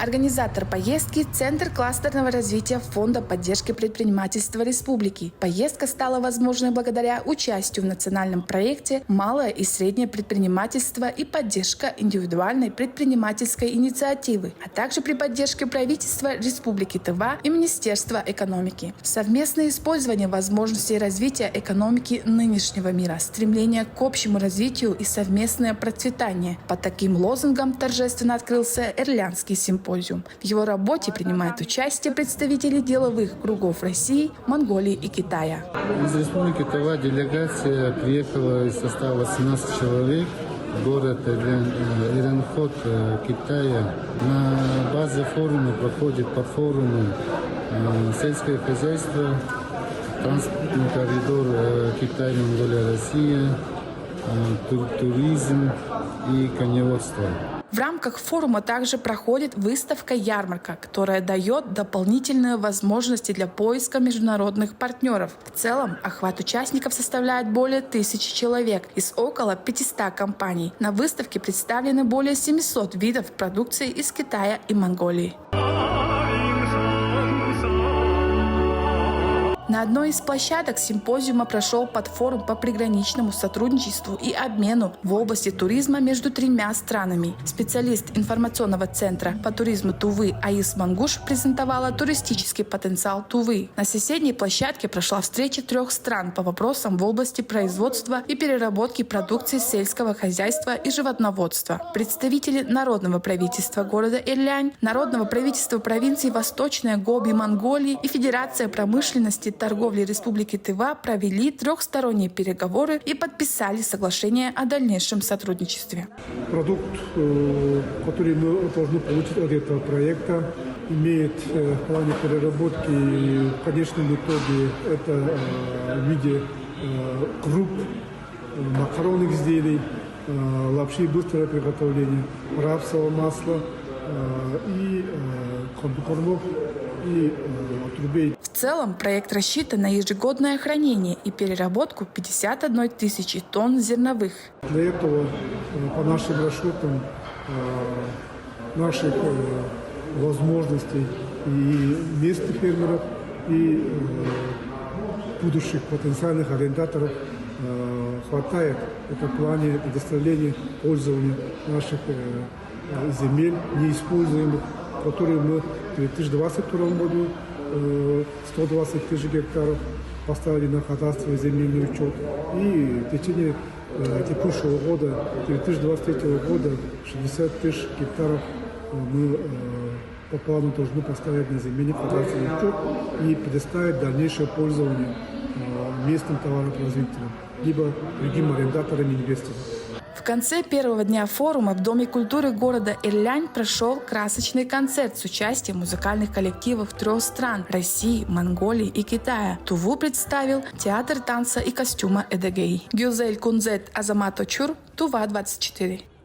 Организатор поездки – Центр кластерного развития Фонда поддержки предпринимательства Республики. Поездка стала возможной благодаря участию в национальном проекте «Малое и среднее предпринимательство и поддержка индивидуальной предпринимательской инициативы», а также при поддержке правительства Республики Тыва и Министерства экономики. Совместное использование возможностей развития экономики нынешнего мира, стремление к общему развитию и совместное процветание. Под таким лозунгом торжественно открылся Ирлянский симпозиум. В его работе принимают участие представители деловых кругов России, Монголии и Китая. Из Республики Тыва делегация приехала из состава 18 человек в город Иран-Хот, Китая. На базе форума проходит подфорумы сельское хозяйство, транспортный коридор Китай, Монголия, Россия, туризм и коневодство. В рамках форума также проходит выставка-ярмарка, которая дает дополнительные возможности для поиска международных партнеров. В целом, охват участников составляет более 1000 человек из около 500 компаний. На выставке представлены более 700 видов продукции из Китая и Монголии. На одной из площадок симпозиума прошел подфорум по приграничному сотрудничеству и обмену в области туризма между 3 странами. Специалист информационного центра по туризму Тувы Аис Мангуш презентовала туристический потенциал Тувы. На соседней площадке прошла встреча 3 стран по вопросам в области производства и переработки продукции сельского хозяйства и животноводства. Представители Народного правительства города Ирлянь, Народного правительства провинции Восточная Гоби Монголии и Федерация промышленности торговли Республики Тыва провели 3-сторонние переговоры и подписали соглашение о дальнейшем сотрудничестве. Продукт, который мы должны получить от этого проекта, имеет в плане переработки в конечном итоге это в виде круп, макаронных изделий, лапши быстрого приготовления, рапсового масла и комбикормов и отрубей. В целом проект рассчитан на ежегодное хранение и переработку 51 тысячи тонн зерновых. Для этого по нашим расчетам наших возможностей и местных фермеров, и будущих потенциальных арендаторов хватает. Это в плане предоставления пользования наших земель неиспользуемых, которые мы в 2022 году 120 тысяч гектаров поставили на кадастровый земельный учет. И в течение текущего года, 2023 года, 60 тысяч гектаров мы по плану должны поставить на земельный кадастровый учет и предоставить дальнейшее пользование местным товаропроизводителям, либо другим арендаторам и инвесторам. В конце первого дня форума в Доме культуры города Ирлянь прошел красочный концерт с участием музыкальных коллективов 3 стран – России, Монголии и Китая. Туву представил театр танца и костюма Эдегей. Гюзель Кунзет Азамат Очур, Тува 24.